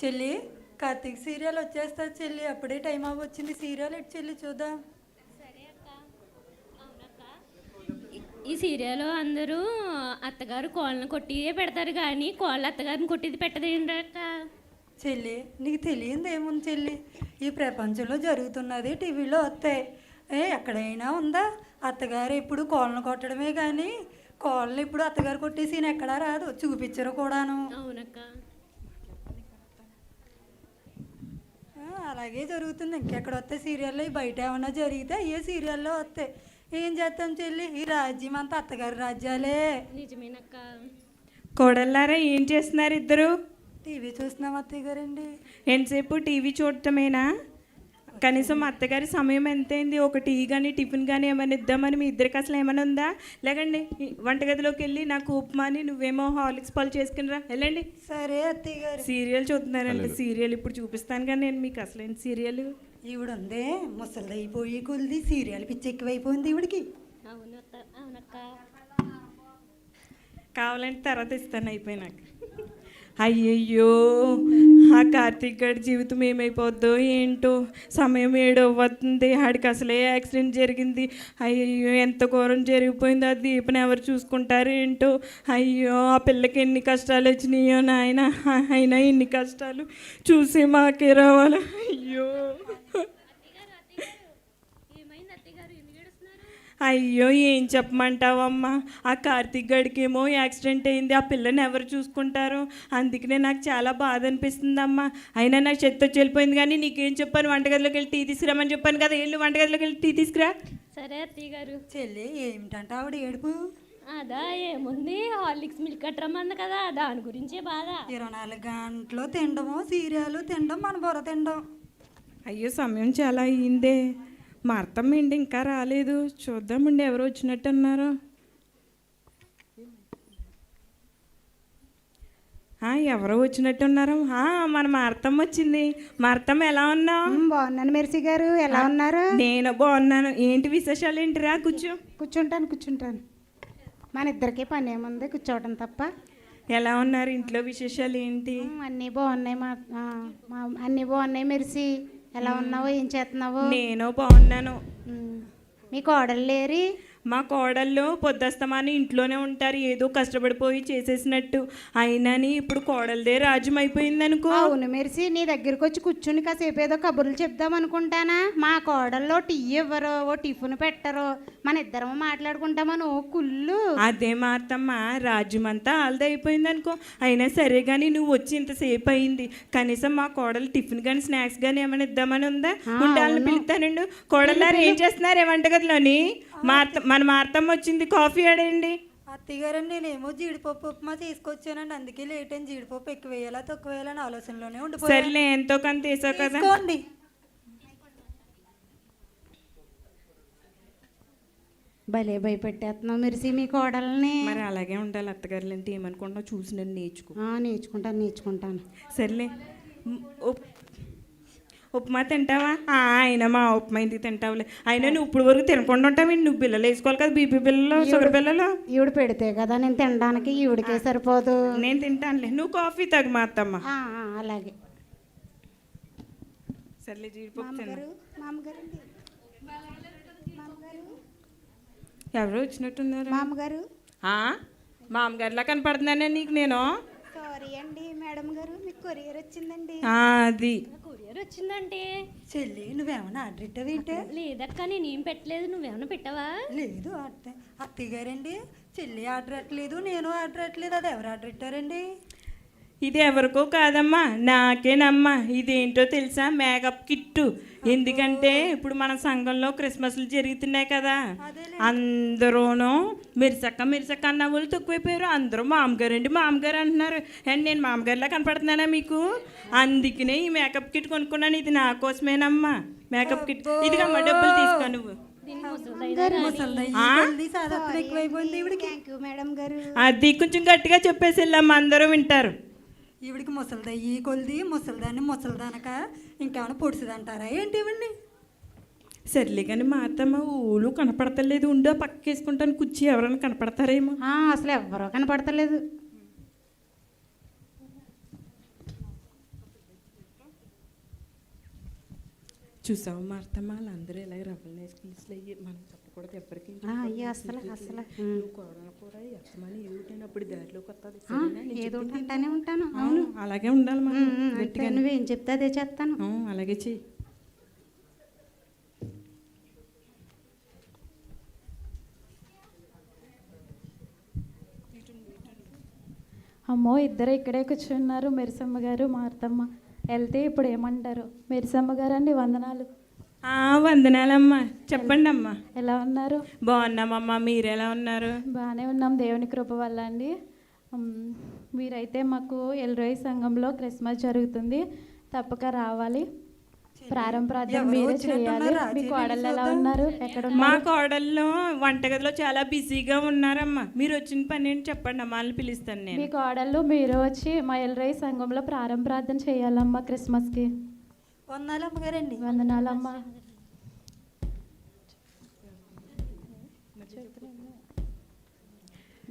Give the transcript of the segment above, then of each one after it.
చెల్లి, కార్తీక్ సీరియల్ వచ్చేస్తుంది చెల్లి. అప్పుడే టైం అవ్వచ్చింది. సీరియల్ ఎటు చెల్లి చూద్దాం. సరే అక్క. అవునక్క. ఈ సీరియల్ అందరూ అత్తగారు కోళ్ళను కొట్టిదే పెడతారు కానీ కోళ్ళ అత్తగారిని కొట్టిది పెట్టదేంటక్క. చెల్లి, నీకు తెలియంది ఏముంది చెల్లి? ఈ ప్రపంచంలో జరుగుతున్నది టీవీలో వస్తాయి. ఎక్కడైనా ఉందా? అత్తగారు ఇప్పుడు కోళ్ళను కొట్టడమే కానీ కోళ్ళని ఇప్పుడు అత్తగారు కొట్టేసి ఎక్కడా రాదు, చూపించరు కూడాను. అవునక్క. అలాగే జరుగుతుంది. ఇంకెక్కడ వస్తాయి సీరియల్లో? బయట ఏమన్నా జరిగితే ఏ సీరియల్లో వస్తాయి. ఏం చేస్తాం చెల్లి, ఈ రాజ్యం అంతా అత్తగారి రాజ్యాలే. నిజమేనక్క. కోడళ్ళారా ఏం చేస్తున్నారు ఇద్దరు? టీవీ చూస్తున్నాం అత్తయ్య గారండి. ఎంతసేపు టీవీ చూడటమేనా? కనీసం అత్తగారి సమయం ఎంతైంది? ఒక టీ కానీ టిఫిన్ కానీ ఏమైనా ఇద్దామని మీ ఇద్దరికి అసలు ఏమైనా ఉందా? లేకండి వంటగదిలోకి వెళ్ళి నాకు ఉప్మాని నువ్వేమో హార్లిక్స్ పాలు చేసుకునిరా, వెళ్ళండి. సరే అత్తయ్య గారు. సీరియల్ చూస్తున్నారంటే సీరియల్ ఇప్పుడు చూపిస్తాను కానీ నేను మీకు అసలు ఏంటి సీరియల్? ఈవిడ ఉందే ముసలిది అయిపోయి కొలిది సీరియల్ పిచ్చి ఎక్కువైపోయింది ఈవిడికి. అవునక్క. కావాలంటే తర్వాత ఇస్తాను అయిపోయినాక. అయ్యయ్యో, ఆ కార్తీక్ గడి జీవితం ఏమైపోద్దో ఏంటో. సమయం 7 అవ్వతుంది, ఆడికి అసలే యాక్సిడెంట్ జరిగింది. అయ్యయ్యో, ఎంత ఘోరం జరిగిపోయిందో. ఆ దీపని ఎవరు చూసుకుంటారు ఏంటో. అయ్యో, ఆ పిల్లకి ఎన్ని కష్టాలు వచ్చినాయో నాయన. అయినా ఇన్ని కష్టాలు చూసి మాకే రావాలి. అయ్యో అయ్యో, ఏం చెప్పమంటావమ్మా? ఆ కార్తీక్ గడికేమో యాక్సిడెంట్ అయింది, ఆ పిల్లని ఎవరు చూసుకుంటారు? అందుకనే నాకు చాలా బాధ అనిపిస్తుందమ్మా. అయినా నాకు చెత్త వెళ్ళిపోయింది కానీ నీకేం చెప్పాను? వంటగదిలోకి వెళ్ళి టీ తీసుకురామని చెప్పాను కదా, వెళ్ళు వంటగదిలోకి వెళ్ళి టీ తీసుకురా. సరే అత్తయ్య గారు. చెల్లి, ఏమిటంటే ఆవిడ ఏడుపు? అదా ఏముంది, హార్లిక్స్ మిల్క్ కట్టరమ్మంది కదా, దాని గురించే బాధ. 24 గంటలు తినడము, సీరియల్ తినడం, మన బుర్ర తినడం. అయ్యో, సమయం చాలా అయ్యిందే. మా అత్తమ్మ ఏంటి ఇంకా రాలేదు? చూద్దామండి ఎవరు వచ్చినట్టు అన్నారు. ఎవరో వచ్చినట్టు ఉన్నారు. మన మార్తమ్మ వచ్చింది. మార్తమ్మ ఎలా ఉన్నావు? బాగున్నాను మెర్సీ గారు, ఎలా ఉన్నారు? నేను బాగున్నాను. ఏంటి విశేషాలు ఏంటిరా? కూర్చుంటాను. మన ఇద్దరికి పని ఏముంది, కూర్చోవడం తప్ప. ఎలా ఉన్నారు? ఇంట్లో విశేషాలు ఏంటి? అన్నీ బాగున్నాయి. అన్నీ బాగున్నాయి మెర్సీ. ఎలా ఉన్నావు, ఏం చేస్తున్నావు? నేను బాగున్నాను. మీ కోడలు లేరి? మా కోడళ్ళు పొద్దస్తమాని ఇంట్లోనే ఉంటారు, ఏదో కష్టపడిపోయి చేసేసినట్టు. అయినాని ఇప్పుడు కోడలదే రాజ్యం అయిపోయింది అనుకో. అవును మెర్సీ, నీ దగ్గరికి వచ్చి కూర్చుని కాసేపు ఏదో కబుర్లు చెప్దాం అనుకుంటానా. మా కోడల్లో టీ ఇవ్వరు, ఓ టిఫిన్ పెట్టరు, మన ఇద్దరం మాట్లాడుకుంటామని ఓ కుళ్ళు. అదే మాతమ్మ, రాజ్యం అంతా ఆల్ది అయిపోయింది అనుకో. అయినా సరే కానీ నువ్వు వచ్చి ఇంతసేపు అయింది, కనీసం మా కోడలు టిఫిన్ కానీ స్నాక్స్ కానీ ఏమైనా ఇద్దామని ఉందా? ఉండాలని పిలుస్తానండు. కోడలారు ఏం చేస్తున్నారు వంటగదిలోని? మన మార్తమ్మ వచ్చింది, కాఫీ ఆడండి. అత్తయ్య గారండి, నేనేమో జీడిపప్పు ఉప్మా తీసుకొచ్చానండి, అందుకే లేట్ అయింది. జీడిపప్పు ఎక్కువ వేయాలా తక్కువ వేయాలని ఆలోచనలోనే ఉండిపోయాను. సర్లే, ఎంతో కొంత వేసావు కదా. భలే భయపెట్టేస్తున్నావు మెర్సీ మీ కోడల్ని. మరి అలాగే ఉండాలి అత్తగారులు అంటే. ఏమనుకుంటున్నావు? చూసి నేను నేర్చుకుంటాను. సర్లే, ఉప్మా తింటావా? అయినా మా ఉప్మా ఎందుకు తింటావులే. అయినా నువ్వు ఇప్పుడు వరకు తినకుండా ఉంటావు. నువ్వు పిల్లలు వేసుకోవాలి కదా, బీపీ పిల్లలు, షుగర్ పిల్లలు. ఈవిడ పెడితే కదా నేను తినడానికి, ఈవిడికే సరిపోదు. నేను తింటానులే, నువ్వు కాఫీ తాగు మా అత్తమ్మ. అలాగే. సర్లే, జీడిపప్పు ఎవరో వచ్చినట్టున్నారు. మామగారులా కనపడుతున్నానే నీకు నేను. సారీ అండి మేడం గారు, మీకు కొరియర్ వచ్చిందండి. అది కొరియర్ వచ్చిందంటే చెల్లి, నువ్వేమన్నా ఆర్డర్ ఇట్టావేంటే? లేదక్క, నేనేం పెట్టలేదు. నువ్వేమన్నా పెట్టావా? లేదు అత్తయ్య గారండి, చెల్లి ఆర్డర్ ఎట్టలేదు, నేను ఆర్డర్ ఎట్టలేదు. అది ఎవరు ఆర్డర్ ఇట్టారండి? ఇది ఎవరికో కాదమ్మా, నాకేనమ్మా. ఇదేంటో తెలుసా? Makeup kit. ఎందుకంటే ఇప్పుడు మన సంఘంలో క్రిస్మస్లు జరుగుతున్నాయి కదా, అందరూను మిరిసక్క అన్న వాళ్ళు తక్కువైపోయారు. అందరూ మామగారు అంటున్నారు. అండ్ నేను మామగారిలా కనపడుతున్నానా మీకు? అందుకనే ఈ మేకప్ కిట్ కొనుక్కున్నాను. ఇది నా కోసమేనమ్మా మేకప్ కిట్. ఇదిగమ్మా, డబ్బులు తీసుకో నువ్వు. అది కొంచెం గట్టిగా చెప్పేసి వెళ్ళమ్మా, అందరూ వింటారు. ఈవిడికి ముసలిదయ్యి కొలిది, ముసలిదాన్ని ముసలిదానక ఇంకేమైనా పొడిసిదంటారా ఏంటి ఇవ్వండి? సర్లే కానీ మా అత్తమ్మ ఊళ్ళు కనపడతలేదు. ఉండు, పక్కేసుకుంటాను కుర్చీ. ఎవరైనా కనపడతారేమో? అసలు ఎవరో కనపడతలేదు. చూసావు మార్తమ్మ వాళ్ళందరూ ఇలాగ రవ్వలు వేసుకుని అయ్యి మనం చెప్పకూడదు ఎవరికి అయ్యి అసలు నువ్వు కోడలు కూడా ఎత్తమని ఏమిటని అప్పుడు దారిలోకి వస్తుంది ఏదో ఒకటి అంటానే ఉంటాను. అవును అలాగే ఉండాలి మనం అయితే నువ్వేం చెప్తే అదే చేస్తాను. అలాగే చెయ్యి. అమ్మో ఇద్దరు ఇక్కడే కూర్చున్నారు, మెరిసమ్మ గారు మార్తమ్మ. వెళ్తే ఇప్పుడు ఏమంటారు? మెరిసమ్మ గారు అండి, వందనాలు. వందనాలమ్మా. చెప్పండి అమ్మా. ఎలా ఉన్నారు? బాగున్నామమ్మా, మీరు ఎలా ఉన్నారు? బాగానే ఉన్నాం, దేవుని కృప వల్ల అండి. మీరైతే మాకు ఎల్రోయి సంఘంలో క్రిస్మస్ జరుగుతుంది, తప్పక రావాలి. ప్రారంభార్థన మీరే చేయాలి. మీ కోడళ్ళు ఎలా ఉన్నారు? ఎక్కడ ఉన్నారు? మా కోడళ్ళు వంటగదిలో చాలా బిజీగా ఉన్నారమ్మా. మీరు వచ్చిన పని ఏంటి చెప్పండి అమ్మా, వాళ్ళని పిలుస్తాను నేను. మీ కోడళ్ళు మీరు వచ్చి మా ఎల్రోయి సంఘంలో ప్రారంభార్థన చేయాలమ్మా క్రిస్మస్కి. వందనాలమ్మగారండి. వందనాలమ్మా.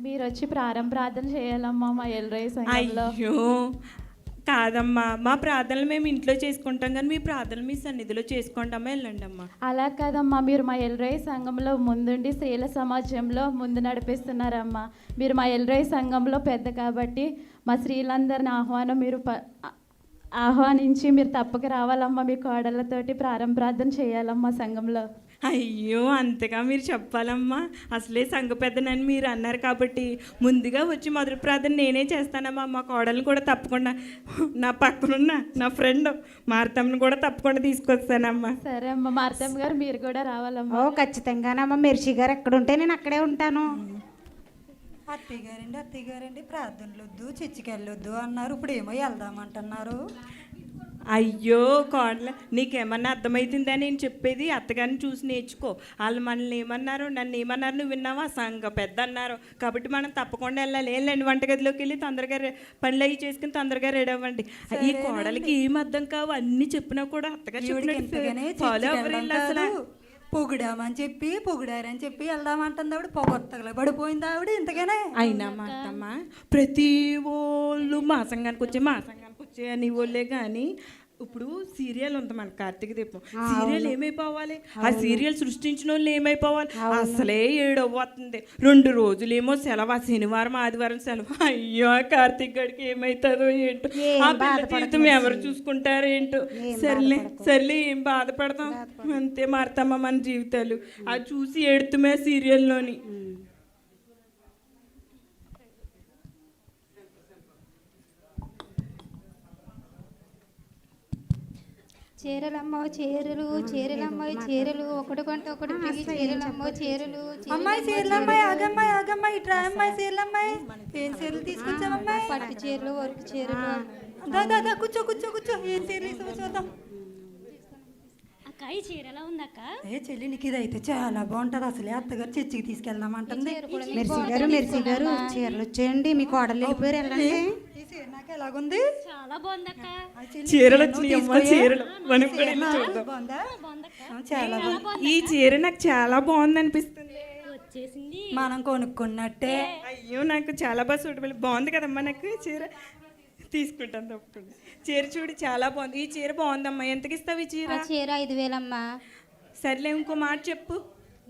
మీరు వచ్చి ప్రారంభార్థన చేయాలమ్మా మా ఎల్రోయి సంఘంలో. అయ్యో కాదమ్మా, మా ప్రార్థనలు మేము ఇంట్లో చేసుకుంటాం కానీ మీ ప్రార్థనలు మీ సన్నిధిలో చేసుకుంటామా, వెళ్ళండి అమ్మా. అలా కాదమ్మా, మీరు మా ఎల్రోయి సంఘంలో ముందుండి స్త్రీల సమాజంలో ముందు నడిపిస్తున్నారమ్మా. మీరు మా ఎల్రోయి సంఘంలో పెద్ద కాబట్టి మా స్త్రీలందరిని ఆహ్వానించి మీరు తప్పక రావాలమ్మా. మీ కోడళ్ళతోటి ప్రారంభార్థన చేయాలమ్మా సంఘంలో. అయ్యో అంతగా మీరు చెప్పాలమ్మా, అసలే సంఘ పెద్దనని మీరు అన్నారు కాబట్టి ముందుగా వచ్చి మొదటి ప్రార్థన నేనే చేస్తానమ్మా. మా కోడలు కూడా తప్పకుండా, నా పక్కనున్న నా ఫ్రెండ్ మార్తమ్మను కూడా తప్పకుండా తీసుకొస్తానమ్మా. సరే అమ్మా. మార్తమ్మ గారు మీరు కూడా రావాలమ్మా. ఖచ్చితంగానమ్మా. మెర్సీ గారు ఎక్కడ ఉంటే నేను అక్కడే ఉంటాను. అత్తయ్య గారండి ప్రార్థనలు వద్దు, చర్చికి వెళ్ళొద్దు అన్నారు, ఇప్పుడు ఏమో వెళ్దామంటున్నారు. అయ్యో కోడల, నీకేమన్నా అర్థమవుతుందా నేను చెప్పేది? అత్తగారిని చూసి నేర్చుకో. వాళ్ళు మనల్ని ఏమన్నారు, నన్ను ఏమన్నారు నువ్వు విన్నావా? సంఘ పెద్ద అన్నారు కాబట్టి మనం తప్పకుండా వెళ్ళాలి. వెళ్ళండి వంటగదిలోకి వెళ్ళి తొందరగా పనులు అవి చేసుకుని తొందరగా రెడీ అవ్వండి. ఈ కోడలకి ఏం అర్థం కావు, అన్ని చెప్పినా కూడా అత్తగారు పొగిడారని చెప్పి వెళ్దామంటుంది ఆవిడ. పొగొత్తగల పడిపోయింది ఆవిడ ఇంతగానే. అయినా మాటమ్మా, ప్రతి వాళ్ళు మాసంగానికి వచ్చే అని వాళ్ళే కానీ ఇప్పుడు సీరియల్ ఉంది మన కార్తీక దీపం సీరియల్ ఏమైపోవాలి? ఆ సీరియల్ సృష్టించిన వాళ్ళు ఏమైపోవాలి? అసలే ఏడవస్తుంది. 2 రోజులేమో సెలవు, శనివారం ఆదివారం సెలవు. అయ్యో కార్తీక్ గడికి ఏమవుతుందో ఏంటో, ఆ పిల్ల జీవితం ఎవరు చూసుకుంటారు ఏంటో. సర్లే ఏం బాధపడతాం, అంతే మారుతామా మన జీవితాలు. అది చూసి ఏడుతుమే సీరియల్లోని. చీరలమ్మో చీరలు, చీరలమ్మో చీరలు, ఒకటి కొంటే ఒకటి చీరలమ్మో చీరలు. అమ్మాయి చీరలమ్మాయి, ఆగమ్మాయి ఇట్రా అమ్మాయి చీరలమ్మాయి. ఏం చీరలు తీసుకొచ్చావమ్మాయి? పట్టు చీరలు, వర్క్ చీరలు. దాదా కూర్చో. ఏం చీరలు చూద్దాం. అక్క ఈ చీర ఎలా ఉంది అక్క? చెల్లి నీకు ఇది అయితే చాలా బాగుంటది. అసలే అత్తగారు చర్చికి తీసుకెళ్దామంటుంది. మెర్సీ గారు చీరలు వచ్చేయండి, మీ కోడలు వెళ్ళిపోయారు, వెళ్ళండి. ఈ చీర నాకు ఎలాగుంది? చాలా బాగుంది అక్క. చీరలు వచ్చినాయి చీరలు బాగుందా? చాలా బాగుంది. ఈ చీర నాకు చాలా బాగుంది అనిపిస్తుంది. వచ్చేసింది మనం కొనుక్కున్నట్టే. అయ్యో నాకు చాలా బాగా సూటబుల్ బాగుంది కదమ్మా. నాకు చీర తీసుకుంటాను తప్పకుండా. చీర చూడు చాలా బాగుంది. ఈ చీర బాగుందమ్మా. ఎంతకి ఇస్తావు ఈ చీర? చీర 5,000 అమ్మా. సర్లే ఇంకో మాట చెప్పు.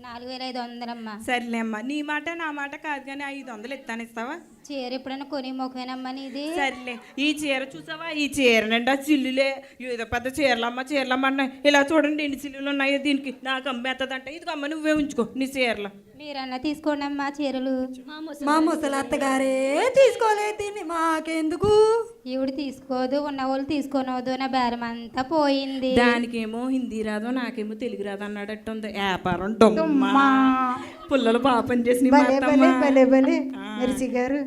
4,500 అమ్మా. సర్లే అమ్మా, నీ మాట నా మాట కాదు కానీ 500 ఇస్తాను, ఇస్తావా? చీర ఎప్పుడైనా కొని మొక్కవేనమ్మా నీది. సర్లే. ఈ చీర చూసావా? ఈ చీర నిండా చిల్లులే. ఏదో పెద్ద చీరలమ్మ అన్నాయి. ఇలా చూడండి ఎన్ని చిల్లులు ఉన్నాయో దీనికి. నాకు అమ్మేస్తుందంట. ఇది అమ్మ నువ్వే ఉంచుకో నీ చీరలో. మీరన్నా తీసుకోండి అమ్మా చీరలు. మా ముసలి అత్తగారే తీసుకోలేదు దీన్ని, మాకెందుకు? ఈవిడ తీసుకోదు, ఉన్న వాళ్ళు తీసుకోనవద్దు. నా బేరం అంతా పోయింది. దానికేమో హిందీ రాదు, నాకేమో తెలుగు రాదు అన్నాడట్టుంది. వ్యాపారం డొమ్మా. పుల్లలు పాపం చేసి మెర్సీ గారు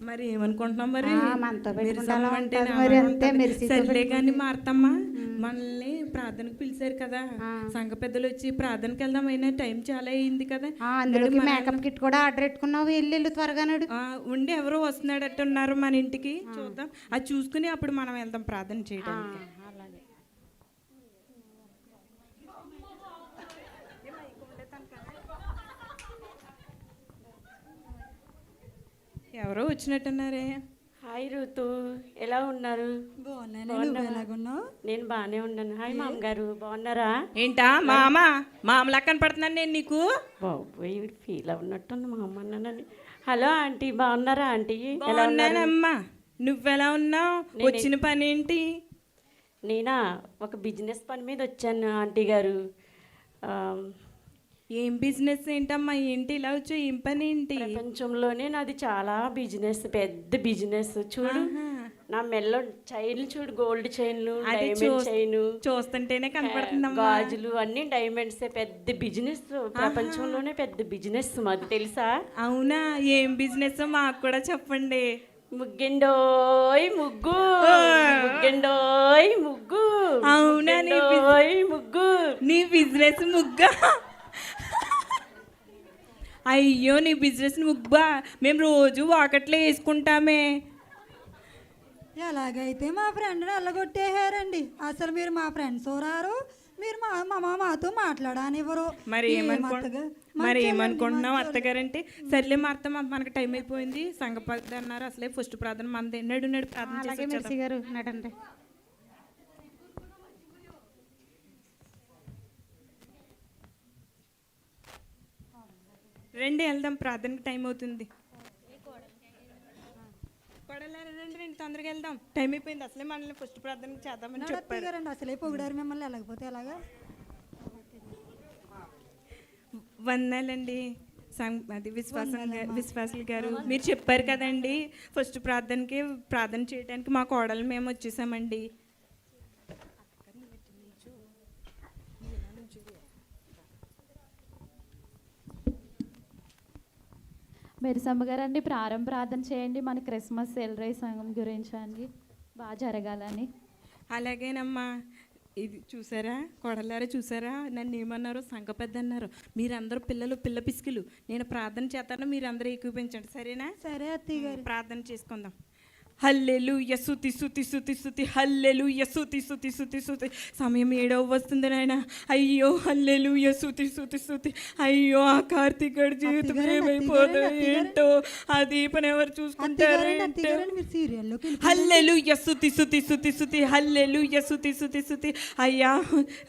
మరి ఏమనుకుంటున్నాం మరి? అంతే సర్లే కానీ మారుతామ్మా, మనల్ని ప్రార్థనకు పిలిచారు కదా, సంఘ పెద్దలు వచ్చి ప్రార్థనకి వెళ్దాం. అయినా టైం చాలా అయింది కదా. అందులోకి మేకప్ కిట్ కూడా ఆర్డర్ పెట్టుకున్నావు. వెళ్ళు త్వరగా నడు. ఉండి ఎవరో వస్తున్నాడట్టున్నారు మన ఇంటికి, చూద్దాం. అది చూసుకుని అప్పుడు మనం వెళ్దాం ప్రార్థన చేయడానికి. ఎవరో వచ్చినట్టున్నారే. హాయ్ ఋతు, ఎలా ఉన్నారు? బాగున్నాను, నువ్వు ఎలాగున్నావు? నేను బాగానే ఉన్నాను. హాయ్ మామగారు, బాగున్నారా? ఏంటా మామలా కనపడుతున్నాను నేను నీకు? బాబోయ్, ఫీల్ అవునట్టుంది మా అమ్మ అన్నానని. హలో ఆంటీ, బాగున్నారా ఆంటీ? ఎలా ఉన్నారు? బాగున్నానమ్మా, నువ్వెలా ఉన్నావు? వచ్చిన పని ఏంటి? నేనా ఒక బిజినెస్ పని మీద వచ్చాను ఆంటీ గారు. ఏం బిజినెస్ ఏంటమ్మా? ఏంటి ఇలా వచ్చావు? ఏం పని ఏంటి? ప్రపంచంలోనే నాది చాలా బిజినెస్, పెద్ద బిజినెస్. చూడు నా మెల్లో చైన్లు చూడు, గోల్డ్ చైన్లు, డైమండ్ చైన్, చూస్తుంటేనే కనపడుతుందమ్మా. గాజులు అన్ని డైమండ్స్. పెద్ద బిజినెస్, ప్రపంచంలోనే పెద్ద బిజినెస్ మాది, తెలుసా? అవునా? ఏం బిజినెస్ మాకు కూడా చెప్పండి. ముగ్గెండోయ్ ముగ్గు, ముగ్గెండోయ్ ముగ్గు. అవునా? ముగ్గు. నీ బిజినెస్ ముగ్గా? అయ్యో, నీ బిజినెస్ ముగ్గా? మేము రోజు వాకట్లో వేసుకుంటామే. ఎలాగైతే మా ఫ్రెండ్ని వెళ్ళగొట్టేశారండి. అసలు మీరు మా ఫ్రెండ్స్ రారు, మీరు మాతో మాట్లాడనివ్వరు. మరి ఏమనుకుంటున్నావు అత్తగారంటే? సర్లే మా అత్త, మనకు టైం అయిపోయింది, సంగపద అన్నారు. అసలే ఫస్ట్ ప్రార్థన మంది. నడు ప్రార్థన అలాగే చేసి మెర్సీ గారు నడండి. రండి వెళ్దాం, ప్రార్థనకి టైం అవుతుంది. రండి తొందరగా వెళ్దాం, టైం అయిపోయింది. అసలే మనల్ని ఫస్ట్ ప్రార్థన చేద్దామని చెప్పారు. అసలే పొగిడారు మిమ్మల్ని, వెళ్ళకపోతే ఎలాగా? వందనాలండి అది విశ్వాసులు గారు, మీరు చెప్పారు కదండి ఫస్ట్ ప్రార్థనకి ప్రార్థన చేయడానికి మా కోడలు మేము వచ్చేసామండి. మెరిసమ్మ గారు అండి, ప్రార్థన చేయండి మన క్రిస్మస్ ఎల్రై సంఘం గురించి అండి, బాగా జరగాలని. అలాగేనమ్మా. ఇది చూసారా కొడలారా, చూసారా నన్ను ఏమన్నారు? సంఘ పెద్ద అన్నారు. మీరందరూ పిల్ల పిసికిలు. నేను ప్రార్థన చేస్తాను, మీరందరూ ఏకీపించండి, సరేనా? సరే అత్తయ్య గారు. ప్రార్థన చేసుకుందాం. హల్లెలూయా, స్తుతి స్తుతి స్తుతి స్తుతి, హల్లెలూయా, స్తుతి స్తుతి స్తుతి స్తుతి. సమయం 7 వస్తుంది నాయన. అయ్యో హల్లెలూయా, స్తుతి స్తుతి స్తుతి. అయ్యో ఆ కార్తీక్ గడి జీవితం ఏమైపోదు ఏంటో, ఆ దీపని ఎవరు చూసుకుంటారు? హల్లెలూయా, స్తుతి స్తుతి స్తుతి స్తుతి, హల్లెలూయా, స్తుతి స్తుతి స్తుతి.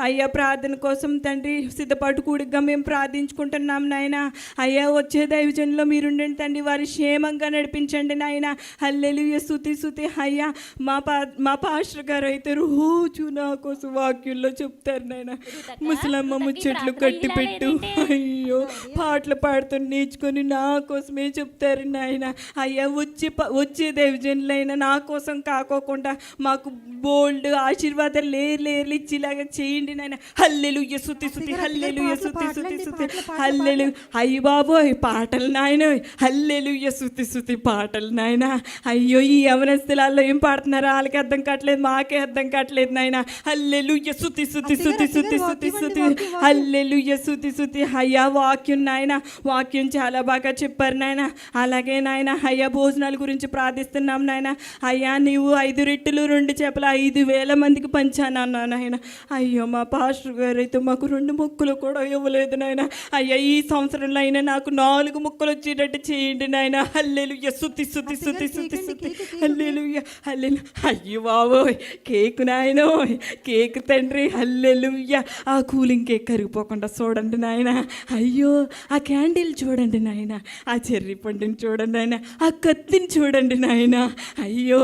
అయ్యా ప్రార్థన కోసం తండ్రి సిద్ధపాటు కూడిగా మేము ప్రార్థించుకుంటున్నాం నాయన. అయ్యా వచ్చే దైవజనులో మీరుండండి తండ్రి, వారి క్షేమంగా నడిపించండి నాయన. హల్లెలూయా, స్తుతి స్తుతి. అయ్యా మా పాస్టర్ గారు అయితే రోజు నా కోసం వాక్యంలో చెప్తారు నాయన. ముసలమ్మ ముచ్చట్లు కట్టి పెట్టు, అయ్యో పాటలు పాడుతూ నేర్చుకొని నా కోసమే చెప్తారు నాయన. అయ్యా వచ్చే దైవజనులైనా నా కోసం కాకోకుండా మాకు బోల్డ్ ఆశీర్వాదాలు లేర్లు ఇచ్చేలాగా చేయండి నాయన. హల్లెలూయా, స్తుతి స్తుతి, హల్లెలూయా, స్తుతి స్తుతి స్తుతి, హల్లెలూయా. అయ్య బాబోయ్ పాటలు నాయన, హల్లెలూయా, స్తుతి స్తుతి పాటలు నాయన. అయ్యో ఈ యవనస్తులలో ఏం పాడుతున్నారో వాళ్ళకి అర్థం కావట్లేదు, మాకే అర్థం కావట్లేదు నాయన. హల్లెలూయా, స్తుతి స్తుతి స్తుతి స్తుతి స్తుతి స్తుతి, హల్లెలూయా, స్తుతి స్తుతి. అయ్యా వాక్యం నాయన, వాక్యం చాలా బాగా చెప్పారు నాయన. అలాగే నాయన అయ్యా భోజనాల గురించి ప్రార్థిస్తున్నాం నాయన. అయ్యా నీవు 5 రొట్టెలు 2 చేపలు 5,000 మందికి పంచానన్నా నాయన. అయ్యో మా పాస్టర్ గారు అయితే మాకు 2 ముక్కలు కూడా ఇవ్వలేదు నాయన. అయ్యా ఈ సంవత్సరంలో అయినా నాకు 4 ముక్కలు వచ్చేటట్టు చేయండి నాయన. హల్లెలూయా, స్తుతి స్తుతి స్తుతి స్తుతి స్తుతి, హల్లెలూయా, హల్లెలూయా. అయ్యో బాబోయ్ కేక్ నాయనో, కేక్ తండ్రి, హల్లెలూయా. ఆ కూలింగ్ కేక్ కరిగిపోకుండా చూడండి నాయన. అయ్యో ఆ క్యాండిల్ చూడండి నాయన, ఆ చెర్రీ పండుని చూడండి నాయన, ఆ కత్తిని చూడండి నాయన. అయ్యో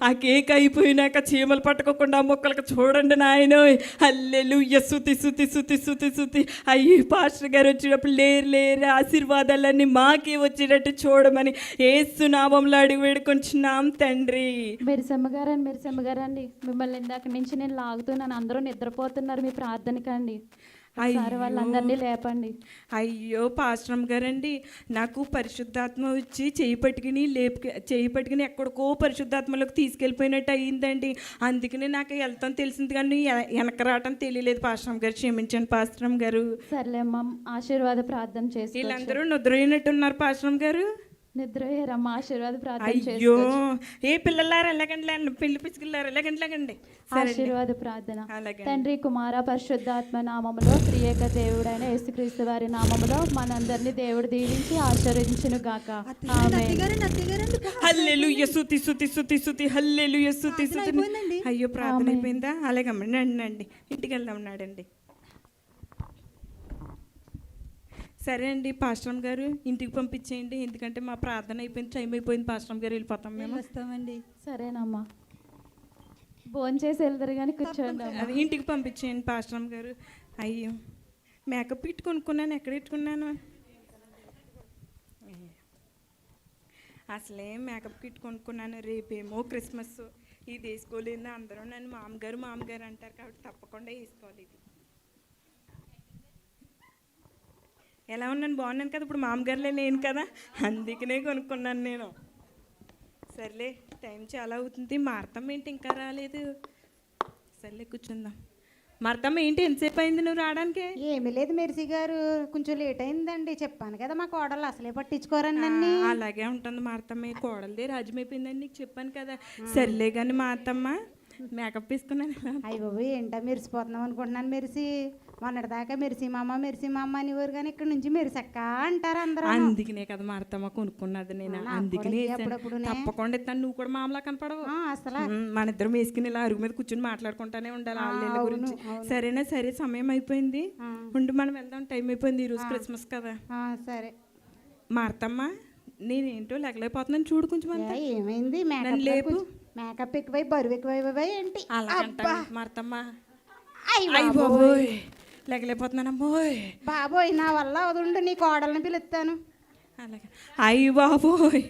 ఆ కేక్ అయిపోయినాక చీమలు పట్టుకోకుండా మొక్కలకు చూడండి నాయనో. హల్లెలూయా, స్తుతి స్తుతి స్తుతి స్తుతి స్తుతి. అయ్యో పాస్టర్ గారు వచ్చినప్పుడు లేరు ఆశీర్వాదాలన్నీ మాకే వచ్చేటట్టు చూడమని యేసు నామములో అడిగి వేడుకొంచున్నాం తండ్రి. మెరిసమ్మ గారండి, మిమ్మల్ని ఇందాక నుంచి నేను లాగుతున్నాను, అందరూ నిద్రపోతున్నారు మీ ప్రార్థనకండి. ఒకసారి వాళ్ళందరినీ లేపండి. అయ్యో పాస్టర్ గారండి, నాకు పరిశుద్ధాత్మ వచ్చి చేయి పట్టుకుని ఎక్కడికో పరిశుద్ధాత్మలోకి తీసుకెళ్ళిపోయినట్టు అయ్యిందండి. అందుకని నాకు వెళ్తాం తెలిసింది కానీ వెనక రావటం తెలియలేదు. పాస్టర్ గారు క్షమించండి పాస్టర్ గారు. సర్లే అమ్మ, ఆశీర్వాద ప్రార్థన చేసి. వీళ్ళందరూ నిద్రపోయినట్టున్నారు పాస్టర్ గారు. నిద్ర అయ్యారమ్మా, ఆశీర్వాద ప్రార్థన అయ్యో చేసుకోవచ్చు. ఏ పిల్లలారా ఎలాగండి పెళ్లి పిచ్చుకెళ్ళారు ఎలాగండి ఆశీర్వాద ప్రార్థన. అలాగే. తండ్రి, కుమార, పరిశుద్ధాత్మ నామములో త్రియేక దేవుడైన యేసుక్రీస్తు వారి నామములో మనందరినీ దేవుడు దీవించి ఆశీర్వదించును గాక. ఆమేన్. హల్లెలూయా, స్తుతి స్తుతి స్తుతి స్తుతి, హల్లెలూయా, స్తుతి స్తుతి. అయ్యో ప్రార్థన అయిపోయిందా? అలాగే రండి ఇంటికి వెళ్దాం నాడండి. సరే అండి పాస్టర్ గారు ఇంటికి పంపించేయండి, ఎందుకంటే మా ప్రార్థన అయిపోయింది, టైం అయిపోయింది. పాస్టర్ గారు వెళ్ళిపోతాం మేము. వస్తామండి. సరేనమ్మా, భోజనం చేసి వెళ్తారు కానీ కూర్చోండి అమ్మా. అది ఇంటికి పంపించేయండి పాస్టర్ గారు. అయ్యో మేకప్ కిట్ కొనుక్కున్నాను, ఎక్కడ పెట్టుకున్నాను? అసలే మేకప్ కిట్ కొనుక్కున్నాను, రేపేమో క్రిస్మస్. ఇది వేసుకోలేదు అందరూ నన్ను మామగారు అంటారు, కాబట్టి తప్పకుండా వేసుకోవాలి. ఇది ఎలా ఉన్నాను? బాగున్నాను కదా? ఇప్పుడు మామగారులే లేను కదా, అందుకనే కొనుక్కున్నాను నేను. సర్లే టైం చాలా అవుతుంది. మార్తమ్మ ఏంటి ఇంకా రాలేదు? సర్లే కూర్చుందాం. మార్తమ్మ ఏంటి ఎంతసేపు అయింది నువ్వు రావడానికి? ఏమీ లేదు మెర్సీ గారు, కొంచెం లేట్ అయిందండి. చెప్పాను కదా మా కోడలు అసలే పట్టించుకోరండి నన్ను. అలాగే ఉంటుంది మార్తమ్మ, కోడలదే రాజ్యమైపోయిందని నీకు చెప్పాను కదా. సర్లే కానీ మార్తమ్మ మేకప్ వేసుకున్నాను. అయ్య బాబు ఏంటా మెరిసిపోతున్నాం అనుకుంటున్నాను మెరిసి. మొన్నటిదాకా మెరిసి మామ అనేవారు, కానీ ఇక్కడ నుంచి మెరిసక్క అంటారు అందరూ. అందుకనే కదా మార్తమ్మ కొనుక్కున్నది నేను, అందుకనే అప్పుడప్పుడునే. తప్పకుండా ఇస్తాను. నువ్వు కూడా మామలా కనపడవు అసలు మన ఇద్దరం వేసుకుని ఇలా అరుగు మీద కూర్చొని మాట్లాడుకుంటానే ఉండాలి వాళ్ళ గురించి. సరేనా? సరే సమయం అయిపోయింది, ఉండి మనం వెళ్దాం, టైం అయిపోయింది. ఈరోజు క్రిస్మస్ కదా. సరే మార్తమ్మ నేనేంటో లేకపోతున్నాను, చూడు కొంచెం అంతా. ఏమైంది? మేకప్ ఎక్కువై బరువు ఎక్కువై ఏంటి? మార్తమ్మ అయ్య బాబోయ్ లేకపోతున్నానమ్మోయ్. బాబోయ్ నా వల్ల వదుండు, నీ కోడల్ని పిలుస్తాను. అలాగే. అయ్యి బాబోయ్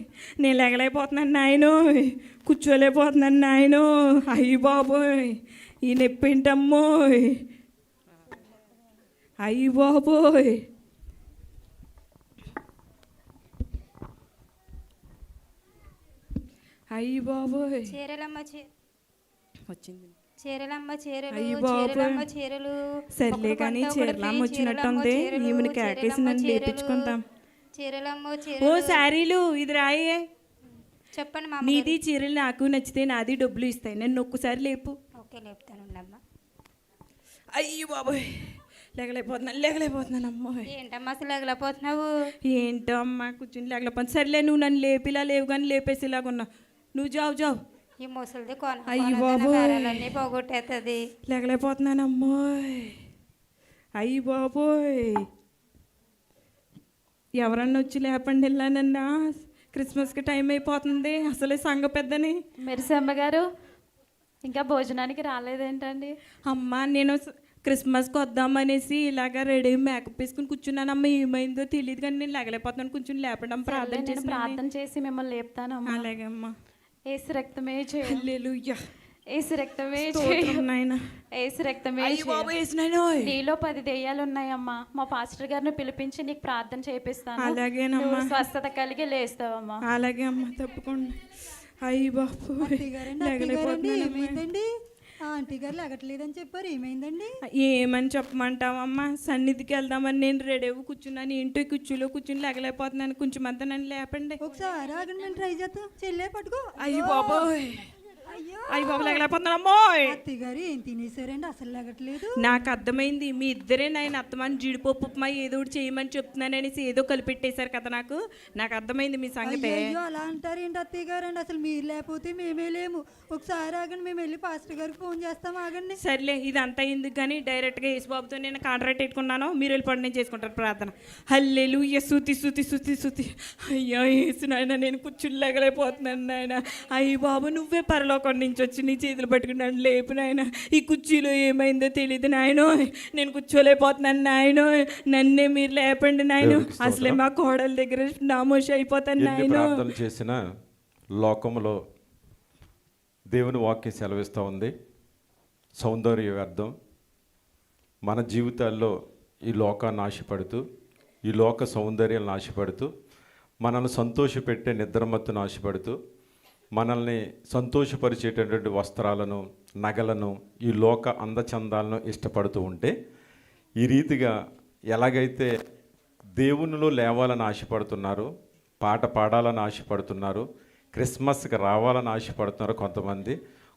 నేను లేకపోతున్నాను నాయనోయ్, కూర్చోలేకపోతున్నాను నాయనో. అయ్యి బాబోయ్ ఈ నొప్పి ఏంటమ్మోయ్. అయ్యి బాబోయ్ అయ్యి బాబోయ్. చీరలమ్మ వచ్చింది చీరలమ్మ చీరలు, అయ్యి బాబోయ్. చీరలమ్మ చీరలు. సర్లే కానీ చీరలమ్మ వచ్చినట్టుంది, ఈమెను కేకేసి నన్ను లేపించుకుందాం. చీరలమ్మ ఓ చీరలు. శారీలు ఇది రాయే. చెప్పండి మా నీది చీరలు నాకు నచ్చితే నాది డబ్బులు ఇస్తాయి, నన్ను ఒక్కసారి లేపు. ఓకే లేపుతానుండమ్మా. అయ్యి బాబోయ్ లేకపోతున్నాను అమ్మో. ఏంటమ్మా అసలు లేకపోతున్నావు? ఏంటో అమ్మ కూర్చుని లేకపోతే. సర్లే నువ్వు నన్ను లేపిలా లేవు కానీ లేపేసేలాగా ఉన్నావు. నువ్వు జావు ఈ ముసలిది అయ్యి బాబోయ్ అన్నీ పోగొట్టేస్తుంది. లేకపోతున్నాను అమ్మోయ్. అయ్యి బాబోయ్ ఎవరన్నా వచ్చి లేపండి వెళ్ళానన్నా, క్రిస్మస్కి టైం అయిపోతుంది. అసలే సంఘ పెద్దని. మెరిసమ్మ గారు ఇంకా భోజనానికి రాలేదేంటండి? అమ్మ నేను క్రిస్మస్కి వద్దామనేసి ఇలాగ రెడీ మేకప్ వేసుకుని కూర్చున్నాను. అమ్మ ఏమైందో తెలియదు కానీ నేను లేకపోతున్నాను, కొంచెం లేపడం ప్రార్థన చేసి మిమ్మల్ని లేపుతాను. అలాగే అమ్మ. ఏసు రక్తమే హల్లెలూయా. ఏసు రక్తమే ఏసు రక్తమే. నీలో 10 దెయ్యాలు ఉన్నాయమ్మా. మా పాస్టర్ గారిని పిలిపించి నీకు ప్రార్థన చేపిస్తాను. అలాగేనమ్మా. స్వస్థత కలిగి లేస్తావమ్మా. అలాగే అమ్మ తప్పకుండా. అయ్యి బాబు ఏమైందండి? ఆంటీ గారు లేగట్లేదని చెప్పారు, ఏమైందండి? ఏమని చెప్పమంటావమ్మా, సన్నిధికి వెళ్దామని నేను రెడీ కూర్చున్నాను, ఇంటి కుర్చీలో కూర్చుని లేకపోతున్నాను. కొంచెం అంతా నన్ను లేపండి. ఒకసారి ఆగండి, నేను ట్రై చేస్తాను. చెల్లె పట్టుకో. అయ్యి బాబోయ్ అయ్యి బాబు లేకపోతున్నాను. అత్తయ్య గారు ఏం తినేసారండి? అసలు లేగట్లేదు. నాకు అర్థమైంది, మీ ఇద్దరే నాయన అత్తమని జీడిపప్పు ఉప్మా ఏదో ఒకటి చేయమని చెప్తున్నాననేసి ఏదో కలిపెట్టేశారు కదా. నాకు అర్థమైంది మీ సంగతి. అయ్యో అలా అంటారు ఏంటి అత్తయ్య గారు అండి? అసలు మీరు లేకపోతే మేమే లేము. ఒకసారి ఆగండి, మేము వెళ్ళి పాస్టర్ గారికి ఫోన్ చేస్తాం. ఆగండి. సర్లే ఇదంతా ఎందుకు కానీ డైరెక్ట్గా యేసుబాబుతో నేను కాంట్రాక్ట్ పెట్టుకున్నాను, మీరు వెళ్ళిపోండి, నేను చేసుకుంటాను ప్రార్థన. హల్లెలూయా స్తుతి. అయ్యా యేసు నాయన నేను కూర్చుని లేగలేకపోతున్నాను నాయన. అయ్యి బాబు నువ్వే పరలోకం నుంచి వచ్చి నీ చేతులు పట్టుకున్నాను లేపు నాయన. ఈ కుర్చీలో ఏమైందో తెలియదు నాయనో, నేను కూర్చోలేకపోతున్నాను నాయనో, నన్నే మీరు లేపండి నాయన. అసలే మా కోడల దగ్గర నామోషి అయిపోతాను నాయన. ప్రార్థన చేసిన లోకంలో దేవుని వాక్యం సెలవిస్తూ ఉంది, సౌందర్య వ్యర్థం. మన జీవితాల్లో ఈ లోకాన్ని ఆశపడుతూ, ఈ లోక సౌందర్యాలను ఆశపడుతూ, మనల్ని సంతోషపెట్టే నిద్రమత్తును ఆశపడుతూ, మనల్ని సంతోషపరిచేటటువంటి వస్త్రాలను, నగలను, ఈ లోక అందచందాలను ఇష్టపడుతూ ఉంటే, ఈ రీతిగా ఎలాగైతే దేవునిలో లేవాలని ఆశపడుతున్నారో, పాట పాడాలని ఆశపడుతున్నారు, క్రిస్మస్కి రావాలని ఆశపడుతున్నారు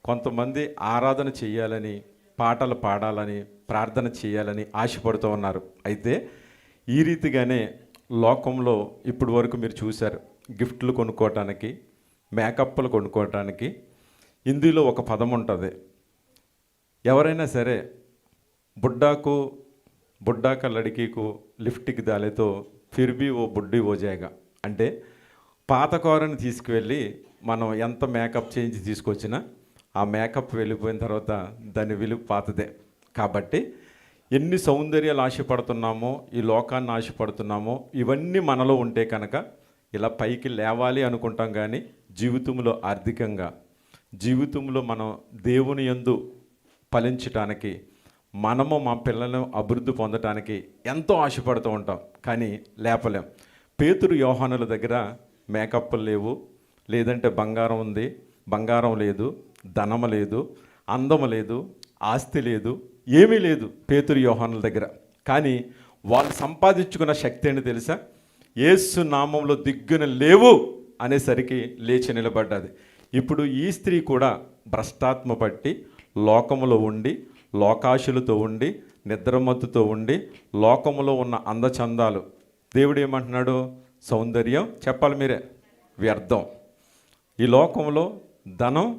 కొంతమంది ఆరాధన చేయాలని, పాటలు పాడాలని, ప్రార్థన చేయాలని ఆశపడుతూ ఉన్నారు. అయితే ఈ రీతిగానే లోకంలో ఇప్పటి వరకు మీరు చూశారు, గిఫ్ట్లు కొనుక్కోవటానికి, మేకప్లు కొనుక్కోవటానికి హిందీలో ఒక పదం ఉంటుంది. ఎవరైనా సరే బుడ్డా కా లड़की को లిఫ్ట్కి దాలేతో ఫిర్ భీ ఓ బుడ్డి ఓ జాయేగా అంటే పాత కారుని తీసుకువెళ్ళి మనం ఎంత మేకప్ చేయించి తీసుకొచ్చినా ఆ మేకప్ వెళ్ళిపోయిన తర్వాత దాని విలువ పాతదే. కాబట్టి ఎన్ని సౌందర్యాలు ఆశపడుతున్నామో, ఈ లోకాన్ని ఆశపడుతున్నామో, ఇవన్నీ మనలో ఉంటే కనుక ఇలా పైకి లేవాలి అనుకుంటాం. కానీ జీవితంలో ఆర్థికంగా, జీవితంలో మనం దేవుని యందు ఫలించటానికి, మనము మా పిల్లలను అభివృద్ధి పొందటానికి ఎంతో ఆశపడుతూ ఉంటాం, కానీ లేపలేం. పేతురు యోహానుల దగ్గర మేకప్లు లేవు, లేదంటే బంగారం ఉంది, బంగారం లేదు, ధనము లేదు, అందము లేదు, ఆస్తి లేదు, ఏమీ లేదు పేతురు యోహానుల దగ్గర. కానీ వాళ్ళు సంపాదించుకున్న శక్తి ఏంటి తెలుసా? యేసు నామంలో దిగ్గున లేవు అనేసరికి లేచి నిలబడ్డది. ఇప్పుడు ఈ స్త్రీ కూడా భ్రష్టాత్మ పట్టి లోకములో ఉండి, లోకాశులతో ఉండి, నిద్రమత్తుతో ఉండి, లోకములో ఉన్న అందచందాలు, దేవుడు ఏమంటున్నాడు? సౌందర్యం చెప్పాలి మీరే, వ్యర్థం. ఈ లోకంలో ధనం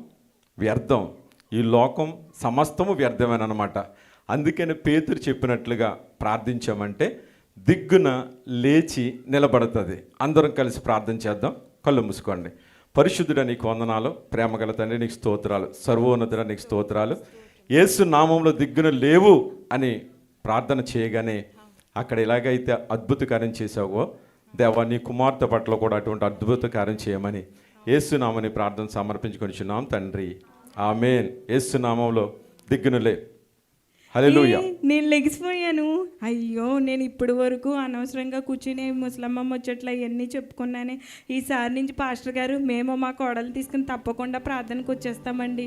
వ్యర్థం, ఈ లోకం సమస్తము వ్యర్థమేనమాట. అందుకని పేతురు చెప్పినట్లుగా ప్రార్థించామంటే దిగ్గున లేచి నిలబడుతుంది. అందరం కలిసి ప్రార్థన చేద్దాం. కళ్ళు మూసుకోండి. పరిశుద్ధుడా నీకు వందనాలు, ప్రేమగల తండ్రి నీకు స్తోత్రాలు, సర్వోన్నతుడా నీకు స్తోత్రాలు. యేసు నామంలో దిగ్గున లేవు అని ప్రార్థన చేయగానే అక్కడ ఎలాగైతే అద్భుత కార్యం చేసావో దేవా, నీ కుమార్తె పట్ల కూడా అటువంటి అద్భుత కార్యం చేయమని యేసు నామని ప్రార్థన సమర్పించుకొనిచున్నాం తండ్రి, ఆమేన్. యేసు నామంలో దిగ్గునులే. హల్లెలూయా. నేను లెగిసిపోయాను. అయ్యో, నేను ఇప్పటి వరకు అనవసరంగా కూర్చుని ముసలమ్మ ముచ్చట్లు అవన్నీ చెప్పుకున్నానే. ఈసారి నుంచి పాస్టర్ గారు మేము మా కోడలు తీసుకుని తప్పకుండా ప్రార్థనకు వచ్చేస్తామండి.